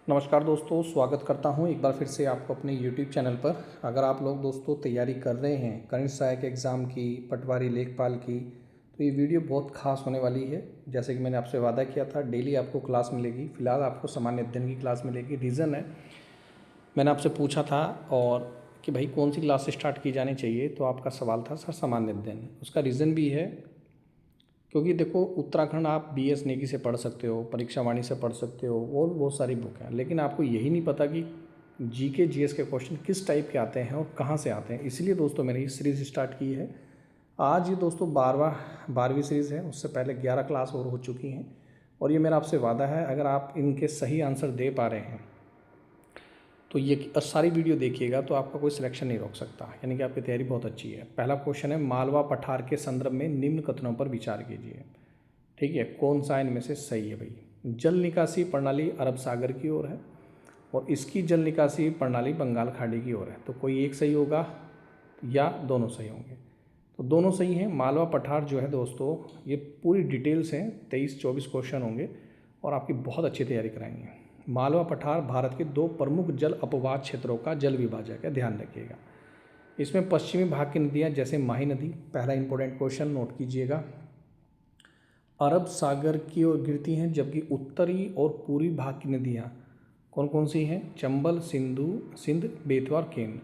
नमस्कार दोस्तों, स्वागत करता हूं एक बार फिर से आपको अपने YouTube चैनल पर। अगर आप लोग दोस्तों तैयारी कर रहे हैं करंट सहायक एग्ज़ाम की, पटवारी लेखपाल की, तो ये वीडियो बहुत खास होने वाली है। जैसे कि मैंने आपसे वादा किया था, डेली आपको क्लास मिलेगी। फिलहाल आपको सामान्य अध्ययन की क्लास मिलेगी। रीज़न है, मैंने आपसे पूछा था और कि भाई कौन सी क्लास से स्टार्ट की जानी चाहिए, तो आपका सवाल था सर सामान्य अध्ययन। उसका रीज़न भी है क्योंकि देखो, उत्तराखंड आप BS नेगी से पढ़ सकते हो, परीक्षा वाणी से पढ़ सकते हो और बहुत सारी बुक हैं, लेकिन आपको यही नहीं पता कि GK GS के क्वेश्चन किस टाइप के आते हैं और कहाँ से आते हैं। इसलिए दोस्तों मैंने ये सीरीज़ स्टार्ट की है। आज ये दोस्तों 12वीं सीरीज़ है। उससे पहले 11 क्लास और हो चुकी हैं और ये मेरा आपसे वादा है, अगर आप इनके सही आंसर दे पा रहे हैं तो ये सारी वीडियो देखिएगा तो आपका कोई सिलेक्शन नहीं रोक सकता, यानी कि आपकी तैयारी बहुत अच्छी है। पहला क्वेश्चन है, मालवा पठार के संदर्भ में निम्न कथनों पर विचार कीजिए। ठीक है, कौन सा इनमें से सही है भाई? जल निकासी प्रणाली अरब सागर की ओर है और इसकी जल निकासी प्रणाली बंगाल खाड़ी की ओर है, तो कोई एक सही होगा या दोनों सही होंगे? तो दोनों सही हैं। मालवा पठार जो है दोस्तों, ये पूरी डिटेल्स हैं, 23-24 क्वेश्चन होंगे और आपकी बहुत अच्छी तैयारी कराएंगे। मालवा पठार भारत के 2 प्रमुख जल अपवाद क्षेत्रों का जल विभाजक है, ध्यान रखिएगा। इसमें पश्चिमी भाग की नदियाँ जैसे माही नदी, पहला इंपॉर्टेंट क्वेश्चन नोट कीजिएगा, अरब सागर की ओर गिरती हैं, जबकि उत्तरी और पूर्वी भाग की नदियाँ कौन कौन सी हैं? चंबल, सिंध, बेतवा और केन।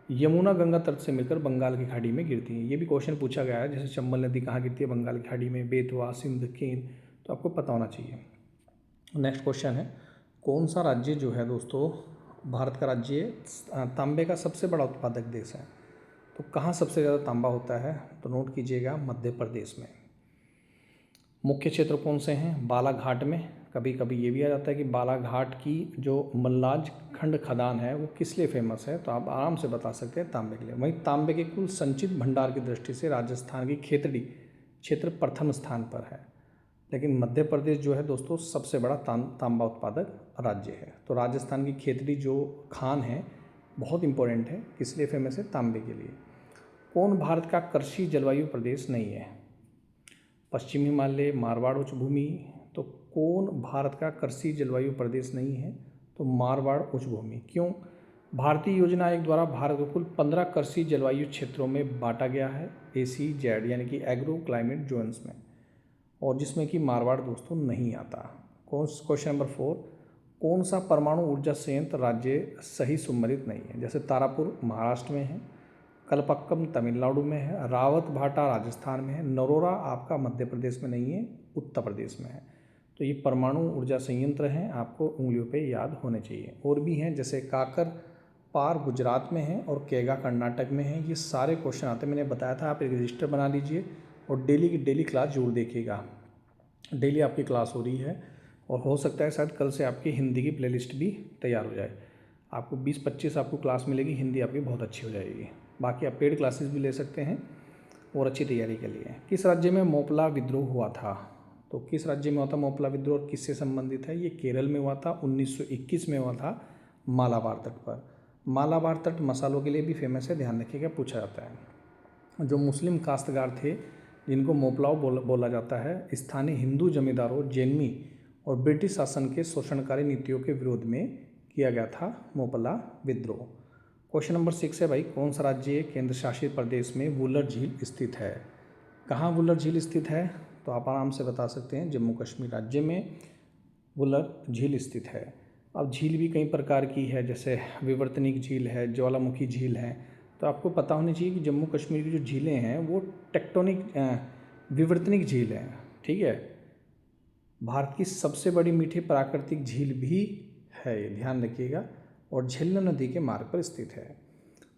यमुना गंगा तट से मिलकर बंगाल की खाड़ी में गिरती हैं। ये भी क्वेश्चन पूछा गया है, जैसे चंबल नदी कहाँ गिरती है? बंगाल की खाड़ी में। बेतवा, सिंध, केन, तो आपको पता होना चाहिए। नेक्स्ट क्वेश्चन है, कौन सा राज्य जो है दोस्तों भारत का राज्य तांबे का सबसे बड़ा उत्पादक देश है? तो कहाँ सबसे ज़्यादा तांबा होता है? तो नोट कीजिएगा, मध्य प्रदेश में। मुख्य क्षेत्र कौन से हैं? बालाघाट में। कभी कभी ये भी आ जाता है कि बालाघाट की जो मल्लाज खंड खदान है वो किस लिए फेमस है, तो आप आराम से बता सकते हैं तांबे के लिए। वहीं तांबे के कुल संचित भंडार की दृष्टि से राजस्थान की खेतड़ी क्षेत्र प्रथम स्थान पर है, लेकिन मध्य प्रदेश जो है दोस्तों सबसे बड़ा तांबा उत्पादक राज्य है। तो राजस्थान की खेतड़ी जो खान है बहुत इंपॉर्टेंट है, किस लिए फेमस है? तांबे के लिए। कौन भारत का कृषि जलवायु प्रदेश नहीं है? पश्चिम हिमालय, मारवाड़ उच्च भूमि। तो कौन भारत का कृषि जलवायु प्रदेश नहीं है? तो मारवाड़ उच्च भूमि। क्यों? भारतीय योजना आयोग द्वारा भारत को कुल 15 कृषि जलवायु क्षेत्रों में बांटा गया है, ACZ यानी कि एग्रो क्लाइमेट जोन्स में, और जिसमें कि मारवाड़ दोस्तों नहीं आता। क्वेश्चन नंबर 4, कौन सा परमाणु ऊर्जा संयंत्र राज्य सही सुमेलित नहीं है? जैसे तारापुर महाराष्ट्र में है, कलपक्कम तमिलनाडु में है, रावत भाटा राजस्थान में है, नरोरा आपका मध्य प्रदेश में नहीं है, उत्तर प्रदेश में है। तो ये परमाणु ऊर्जा संयंत्र हैं, आपको उंगलियों पे याद होने चाहिए। और भी हैं, जैसे काकर पार गुजरात में है और केगा कर्नाटक में है। ये सारे क्वेश्चन आते हैं, मैंने बताया था। आप एक रजिस्टर बना लीजिए और डेली की डेली क्लास जरूर देखिएगा। डेली आपकी क्लास हो रही है और हो सकता है शायद कल से आपकी हिंदी की प्लेलिस्ट भी तैयार हो जाए। आपको 20-25 आपको क्लास मिलेगी, हिंदी आपकी बहुत अच्छी हो जाएगी। बाकी आप पेड क्लासेस भी ले सकते हैं और अच्छी तैयारी के लिए। किस राज्य में मोपला विद्रोह हुआ था? तो किस राज्य में हुआ था मोपला विद्रोह और किससे संबंधित है? ये केरल में हुआ था, 1921 में हुआ था, मालाबार तट पर। मालाबार तट मसालों के लिए भी फेमस है, ध्यान रखिएगा, पूछा जाता है। जो मुस्लिम काश्तकार थे जिनको मोपलाओ बोला जाता है, स्थानीय हिंदू जमींदारों, जैनी और ब्रिटिश शासन के शोषणकारी नीतियों के विरोध में किया गया था मोपला विद्रोह। क्वेश्चन नंबर 6 है भाई, कौन सा राज्य केंद्र शासित प्रदेश में वुलर झील स्थित है? कहाँ वुलर झील स्थित है? तो आप आराम से बता सकते हैं, जम्मू कश्मीर राज्य में वुलर झील स्थित है। अब झील भी कई प्रकार की है, जैसे विवर्तनिक झील है, ज्वालामुखी झील है। तो आपको पता होना चाहिए कि जम्मू कश्मीर की जो झीलें हैं वो टेक्टोनिक विवर्तनिक झील है। ठीक है, भारत की सबसे बड़ी मीठी प्राकृतिक झील भी है, ये ध्यान रखिएगा, और झेलम नदी के मार्ग पर स्थित है।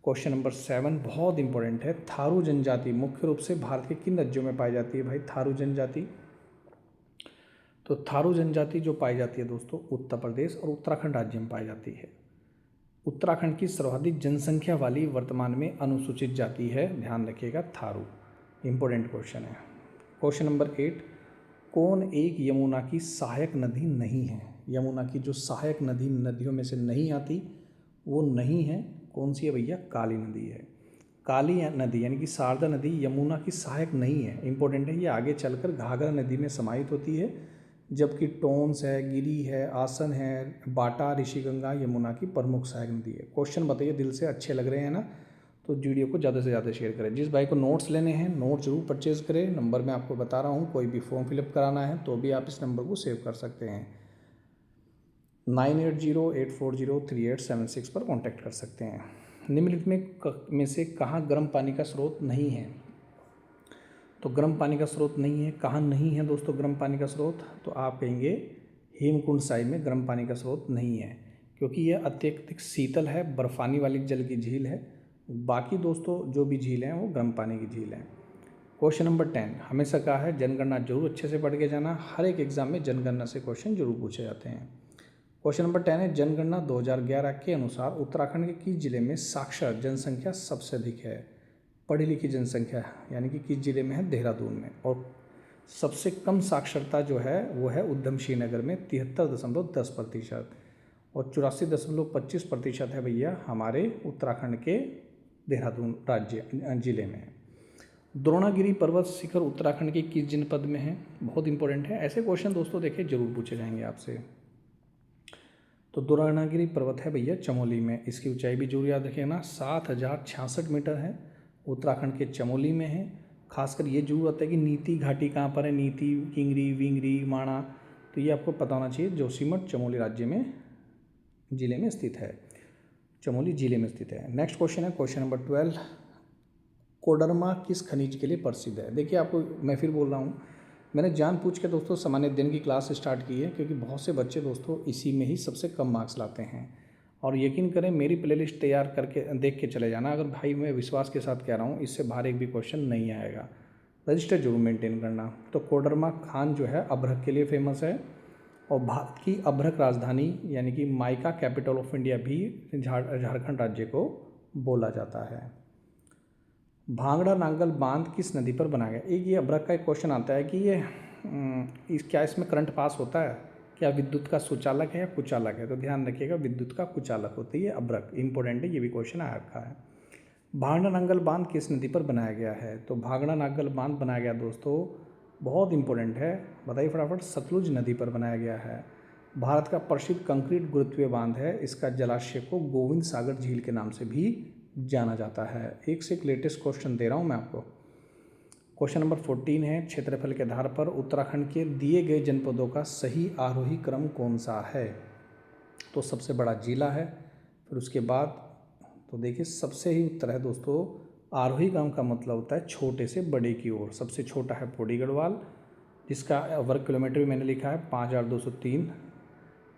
क्वेश्चन नंबर 7 बहुत इंपॉर्टेंट है, थारू जनजाति मुख्य रूप से भारत के किन राज्यों में पाई जाती है भाई? थारू जनजाति, तो थारू जनजाति जो पाई जाती है दोस्तों उत्तर प्रदेश और उत्तराखंड राज्य में पाई जाती है। उत्तराखंड की सर्वाधिक जनसंख्या वाली वर्तमान में अनुसूचित जाति है, ध्यान रखिएगा, थारू। इंपॉर्टेंट क्वेश्चन है। क्वेश्चन नंबर 8, कौन एक यमुना की सहायक नदी नहीं है? यमुना की जो सहायक नदियों में से नहीं आती वो नहीं है, कौन सी है भैया? काली नदी है। काली नदी यानी कि शारदा नदी यमुना की सहायक नहीं है, इंपॉर्टेंट है। ये आगे चलकर घाघरा नदी में समाहित होती है, जबकि टोंस है, गिरी है, आसन है, बाटा, ऋषिगंगा, यमुना की प्रमुख सहायक नदी है। क्वेश्चन बताइए दिल से अच्छे लग रहे हैं ना, तो वीडियो को ज़्यादा से ज़्यादा शेयर करें। जिस भाई को नोट्स लेने हैं नोट जरूर परचेज़ करें। नंबर मैं आपको बता रहा हूँ, कोई भी फॉर्म फिलअप कराना है तो भी आप इस नंबर को सेव कर सकते हैं, 9808403876 पर कॉन्टैक्ट कर सकते हैं। निम्नलिखित में से कहाँ गर्म पानी का स्रोत नहीं है? तो गर्म पानी का स्रोत नहीं है, कहाँ नहीं है दोस्तों गर्म पानी का स्रोत? तो आप कहेंगे हेमकुंड साहिब में गर्म पानी का स्रोत नहीं है, क्योंकि यह अत्यधिक शीतल है, बर्फानी वाली जल की झील है। बाकी दोस्तों जो भी झील हैं वो गर्म पानी की झील हैं। क्वेश्चन नंबर 10 हमेशा कहा है जनगणना जरूर अच्छे से पढ़ के जाना, हर एक एग्जाम में जनगणना से क्वेश्चन जरूर पूछे जाते हैं। क्वेश्चन नंबर 10 है जनगणना 2011 के अनुसार उत्तराखंड के किस जिले में साक्षर जनसंख्या सबसे अधिक है? पढ़ी लिखी जनसंख्या यानी कि किस जिले में है? देहरादून में। और सबसे कम साक्षरता जो है वो है उधमसिंह नगर में 73.10%, और 84.25% है भैया हमारे उत्तराखंड के देहरादून राज्य जिले में। द्रोणागिरी पर्वत शिखर उत्तराखंड के किस जनपद में है? बहुत इंपॉर्टेंट है, ऐसे क्वेश्चन दोस्तों देखिए जरूर पूछे जाएंगे आपसे। तो द्रोणागिरी पर्वत है भैया चमोली में, इसकी ऊंचाई भी जरूर याद रखिएगा, 7066 मीटर है, उत्तराखंड के चमोली में है। खासकर ये जरूर आता है कि नीति घाटी कहाँ पर है, नीति, किंगरी, विंगरी, माणा, तो ये आपको पता होना चाहिए। जोशीमठ चमोली राज्य में जिले में स्थित है, चमोली जिले में स्थित है। नेक्स्ट क्वेश्चन है क्वेश्चन नंबर 12 कोडरमा किस खनिज के लिए प्रसिद्ध है? देखिए आपको मैं फिर बोल रहा हूँ, मैंने जानबूझ के दोस्तों सामान्य दिन की क्लास स्टार्ट की है, क्योंकि बहुत से बच्चे दोस्तों इसी में ही सबसे कम मार्क्स लाते हैं। और यकीन करें मेरी प्लेलिस्ट तैयार करके देख के चले जाना, अगर भाई मैं विश्वास के साथ कह रहा हूँ इससे बाहर एक भी क्वेश्चन नहीं आएगा, रजिस्टर जरूर मेंटेन करना। तो कोडरमा खान जो है अभ्रक के लिए फेमस है, और भारत की अभ्रक राजधानी यानी कि माइका कैपिटल ऑफ इंडिया भी झारखंड राज्य को बोला जाता है। भांगड़ा नांगल बांध किस नदी पर बनाया गया? एक ये अभ्रक का एक क्वेश्चन आता है कि ये क्या इसमें करंट पास होता है, क्या विद्युत का सुचालक है या कुचालक है? तो ध्यान रखिएगा विद्युत का कुचालक होता है ये अभ्रक, इंपॉर्टेंट है, ये भी क्वेश्चन आ रखा है। भांगड़ा नांगल बांध किस नदी पर बनाया गया है? तो भांगड़ा नांगल बांध बनाया गया दोस्तों, बहुत इंपॉर्टेंट है, बताइए फटाफट, सतलुज नदी पर बनाया गया है। भारत का प्रसिद्ध कंक्रीट गुरुत्वीय बांध है, इसका जलाशय को गोविंद सागर झील के नाम से भी जाना जाता है। एक से एक लेटेस्ट क्वेश्चन दे रहा हूँ मैं आपको। क्वेश्चन नंबर 14 है क्षेत्रफल के आधार पर उत्तराखंड के दिए गए जनपदों का सही आरोही क्रम कौन सा है? तो सबसे बड़ा जिला है, फिर उसके बाद तो देखिए सबसे ही उत्तर है दोस्तों, आरोही क्रम का मतलब होता है छोटे से बड़े की ओर। सबसे छोटा है पौड़ी गढ़वाल, जिसका वर्ग किलोमीटर भी मैंने लिखा है 5203,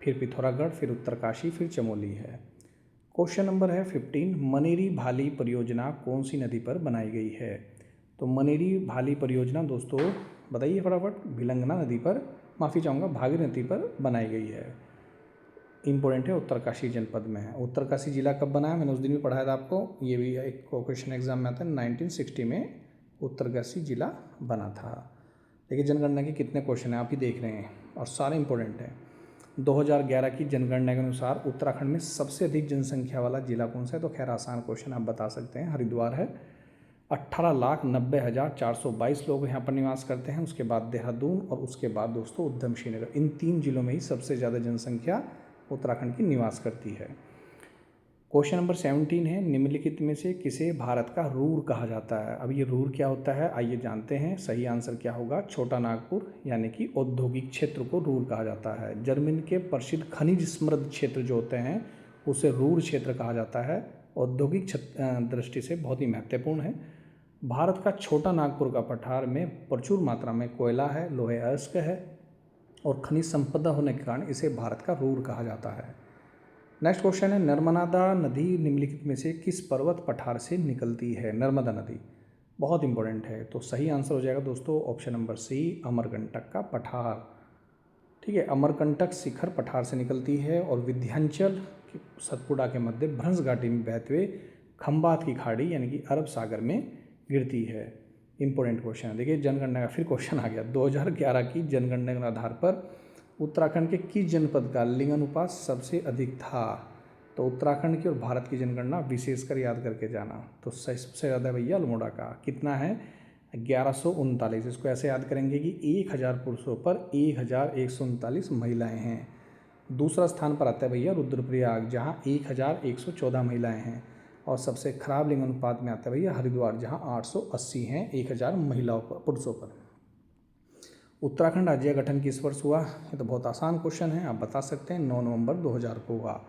फिर पिथौरागढ़, फिर उत्तरकाशी, फिर चमोली है। क्वेश्चन नंबर है 15 मनेरी भाली परियोजना कौन सी नदी पर बनाई गई है? तो मनेरी भाली परियोजना दोस्तों बताइए फटाफट, भिलंगना नदी पर, माफ़ी चाहूँगा भागीरथी पर बनाई गई है। इंपॉर्टेंट है, उत्तरकाशी जनपद में है। उत्तरकाशी जिला कब बना है? मैंने उस दिन भी पढ़ाया था आपको, ये भी एक क्वेश्चन एग्जाम में आता है, 1960 में उत्तरकाशी जिला बना था। देखिए जनगणना के कितने क्वेश्चन हैं आप ही देख रहे हैं, और सारे इंपॉर्टेंट हैं। 2011 की जनगणना के अनुसार उत्तराखंड में सबसे अधिक जनसंख्या वाला जिला कौन सा है? तो खैर आसान क्वेश्चन आप बता सकते हैं, हरिद्वार है, 18,90,422 लोग यहाँ पर निवास करते हैं। उसके बाद देहरादून, और उसके बाद दोस्तों उधमसिंह नगर, इन 3 जिलों में ही सबसे ज़्यादा जनसंख्या उत्तराखंड की निवास करती है। क्वेश्चन नंबर 17 है निम्नलिखित में से किसे भारत का रूर कहा जाता है? अब ये रूर क्या होता है आइए जानते हैं। सही आंसर क्या होगा? छोटा नागपुर यानी कि औद्योगिक क्षेत्र को रूर कहा जाता है। जर्मनी के प्रसिद्ध खनिज समृद्ध क्षेत्र जो होते हैं उसे रूर क्षेत्र कहा जाता है, औद्योगिक दृष्टि से बहुत ही महत्वपूर्ण है। भारत का छोटा नागपुर का पठार में प्रचुर मात्रा में कोयला है, लोहे अयस्क है, और खनिज संपदा होने के कारण इसे भारत का रूर कहा जाता है। नेक्स्ट क्वेश्चन है नर्मदा नदी निम्नलिखित में से किस पर्वत पठार से निकलती है? नर्मदा नदी बहुत इंपॉर्टेंट है, तो सही आंसर हो जाएगा दोस्तों ऑप्शन नंबर सी, अमरकंटक का पठार। ठीक है, अमरकंटक शिखर पठार से निकलती है, और विंध्याचल सतपुड़ा के मध्य भ्रंश घाटी में बहते हुए खंबात की खाड़ी यानी कि अरब सागर में गिरती है। इंपॉर्टेंट क्वेश्चन है। देखिए जनगणना का फिर क्वेश्चन आ गया, 2011 की जनगणना के आधार पर उत्तराखंड के किस जनपद का लिंगानुपात सबसे अधिक था? तो उत्तराखंड की और भारत की जनगणना विशेषकर याद करके जाना। तो सबसे ज़्यादा भैया अल्मोड़ा का कितना है? 1139। इसको ऐसे याद करेंगे कि 1000 पुरुषों पर 1139 महिलाएं हैं। दूसरा स्थान पर आता है भैया रुद्रप्रयाग, जहाँ 1114 महिलाएं हैं। और सबसे खराब लिंग अनुपात में आता है भैया हरिद्वार, जहाँ 880 हैं 1000 महिलाओं पर, पुरुषों पर। उत्तराखंड राज्य गठन किस वर्ष हुआ? ये तो बहुत आसान क्वेश्चन है, आप बता सकते हैं 9 नवंबर 2000 को हुआ।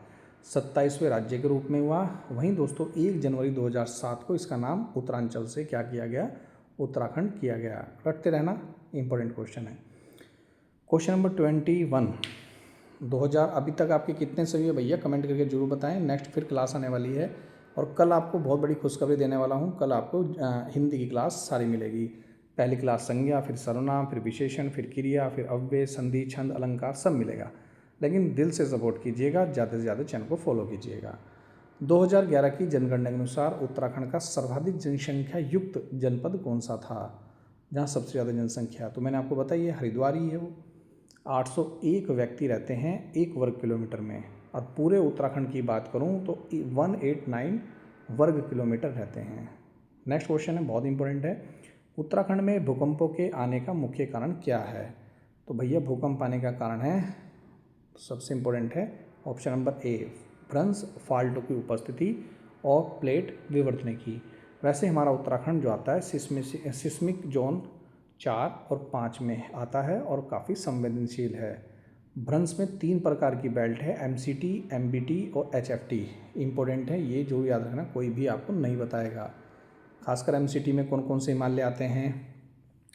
27वें राज्य के रूप में हुआ। वहीं दोस्तों 1 जनवरी 2007 को इसका नाम उत्तरांचल से क्या किया गया? उत्तराखंड किया गया। रटते रहना, इंपॉर्टेंट क्वेश्चन है। क्वेश्चन नंबर 21, 2000 अभी तक आपके कितने सही है भैया? कमेंट करके जरूर बताएं। नेक्स्ट फिर क्लास आने वाली है और कल आपको बहुत बड़ी खुशखबरी देने वाला हूँ। कल आपको हिंदी की क्लास सारी मिलेगी। पहली क्लास संज्ञा, फिर सर्वनाम, फिर विशेषण, फिर क्रिया, फिर अव्यय, संधि, छंद, अलंकार सब मिलेगा। लेकिन दिल से सपोर्ट कीजिएगा, ज़्यादा से ज़्यादा चैनल को फॉलो कीजिएगा। 2011 की जनगणना के अनुसार उत्तराखंड का सर्वाधिक जनसंख्या युक्त जनपद कौन सा था, जहाँ सबसे ज़्यादा जनसंख्या? तो मैंने आपको बताया ये हरिद्वार ही है। वो 801 व्यक्ति रहते हैं 1 वर्ग किलोमीटर में, और पूरे उत्तराखंड की बात करूं तो 189 वर्ग किलोमीटर रहते हैं। नेक्स्ट क्वेश्चन है, बहुत इंपॉर्टेंट है। उत्तराखंड में भूकंपों के आने का मुख्य कारण क्या है? तो भैया भूकंप आने का कारण है, सबसे इंपॉर्टेंट है ऑप्शन नंबर ए, भ्रंश फाल्टों की उपस्थिति और प्लेट विवर्तने की। वैसे हमारा उत्तराखंड जो आता है सिस्मिक जोन 4 और 5 में आता है और काफ़ी संवेदनशील है। भ्रंश में 3 प्रकार की बेल्ट है, MCT, MBT और HFT। इंपॉर्टेंट है ये, जो याद रखना, कोई भी आपको नहीं बताएगा। खासकर MCT में कौन कौन से हिमालय आते हैं,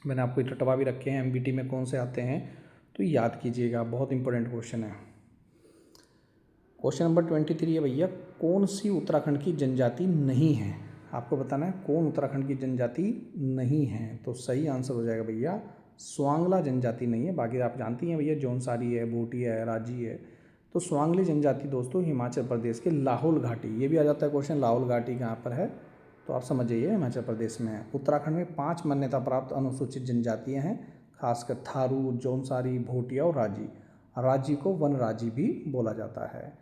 मैंने आपको रटवा भी रखे हैं। MBT में कौन से आते हैं, तो याद कीजिएगा, बहुत इंपॉर्टेंट क्वेश्चन है। क्वेश्चन नंबर 23 है भैया, कौन सी उत्तराखंड की जनजाति नहीं है? आपको बताना है कौन उत्तराखंड की जनजाति नहीं है। तो सही आंसर हो जाएगा भैया स्वांगला जनजाति नहीं है। बाकी आप जानती हैं भैया जौनसारी है, भूटिया है, राजी है। तो स्वांगली जनजाति दोस्तों हिमाचल प्रदेश के लाहौल घाटी, ये भी आ जाता है क्वेश्चन, लाहौल घाटी कहाँ पर है, तो आप समझ जाइए हिमाचल प्रदेश में है। उत्तराखंड में 5 मान्यता प्राप्त अनुसूचित जनजातियाँ हैं, खासकर थारू, जौनसारी, भूटिया और राजी। राजी को वनराजी भी बोला जाता है।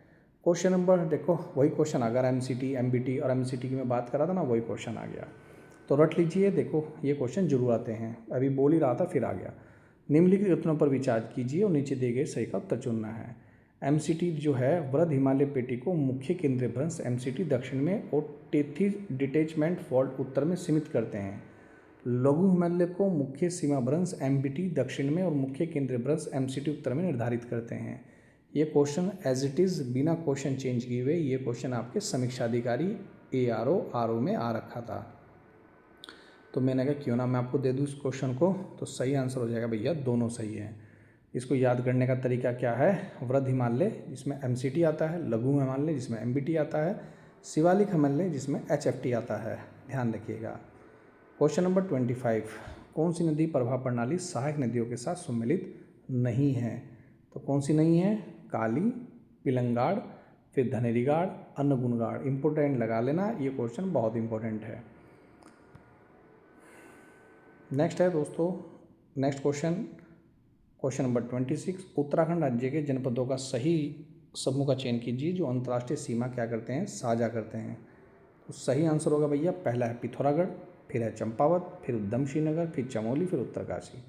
क्वेश्चन नंबर देखो, वही क्वेश्चन अगर MCT, MBT और MCT की मैं बात करा था ना, वही क्वेश्चन आ गया, तो रट लीजिए। देखो ये क्वेश्चन जरूर आते हैं, अभी बोल ही रहा था फिर आ गया। निम्नलिखित कथनों पर विचार कीजिए और नीचे दिए गए सही का उत्तर चुनना है। MCT जो है वृहद हिमालय पेटी को मुख्य केंद्रीय भ्रंश MCT दक्षिण में और टेथी डिटैचमेंट फॉल्ट उत्तर में सीमित करते हैं। लघु हिमालय को मुख्य सीमा भ्रंश MBT दक्षिण में और मुख्य केंद्रीय भ्रंश MCT उत्तर में निर्धारित करते हैं। ये क्वेश्चन एज इट इज़ बिना क्वेश्चन चेंज किए हुए, ये क्वेश्चन आपके समीक्षा अधिकारी ARO में आ रखा था। तो मैंने कहा क्यों ना मैं आपको दे दूँ इस क्वेश्चन को, तो सही आंसर हो जाएगा भैया दोनों सही है। इसको याद करने का तरीका क्या है? वृहद हिमालय जिसमें MCT आता है, लघु हिमालय जिसमें MBT आता है, शिवालिक हिमालय जिसमें HFT आता है, ध्यान रखिएगा। क्वेश्चन नंबर 25, कौन सी नदी प्रवाह प्रणाली सहायक नदियों के साथ सम्मिलित नहीं है? तो कौन सी नहीं है? काली, पिलंगाड़, फिर धनेरीगाड़, अन्नगुणगाड़। इंपॉर्टेंट लगा लेना, ये क्वेश्चन बहुत इंपॉर्टेंट है। नेक्स्ट है दोस्तों, next question, question number 26, Uttarakhand राज्य के जनपदों का सही समूह का चयन कीजिए जो अंतर्राष्ट्रीय सीमा क्या करते हैं, साझा करते हैं। तो सही आंसर होगा भैया, पहला है पिथौरागढ़, फिर है चंपावत, फिर उधमसिंह नगर, फिर चमोली, फिर उत्तरकाशी।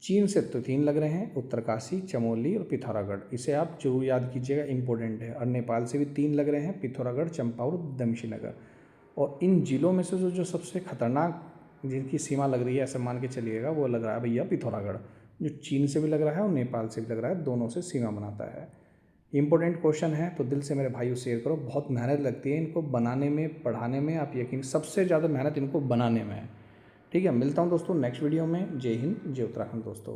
चीन से तो 3 लग रहे हैं, उत्तरकाशी, चमोली और पिथौरागढ़। इसे आप जरूर याद कीजिएगा, इंपॉर्टेंट है। और नेपाल से भी 3 लग रहे हैं, पिथौरागढ़, चंपावत, उधमसिंह नगर। और इन जिलों में से जो सबसे खतरनाक जिनकी सीमा लग रही है, ऐसा मान के चलिएगा, वो लग रहा है भैया पिथौरागढ़, जो चीन से भी लग रहा है और नेपाल से भी लग रहा है, दोनों से सीमा बनाता है। इंपॉर्टेंट क्वेश्चन है, तो दिल से मेरे भाइयों शेयर करो। बहुत मेहनत लगती है इनको बनाने में, पढ़ाने में, आप यकीन, सबसे ज़्यादा मेहनत इनको बनाने में है। ठीक है, मिलता हूँ दोस्तों नेक्स्ट वीडियो में। जय हिंद, जय उत्तराखंड दोस्तों।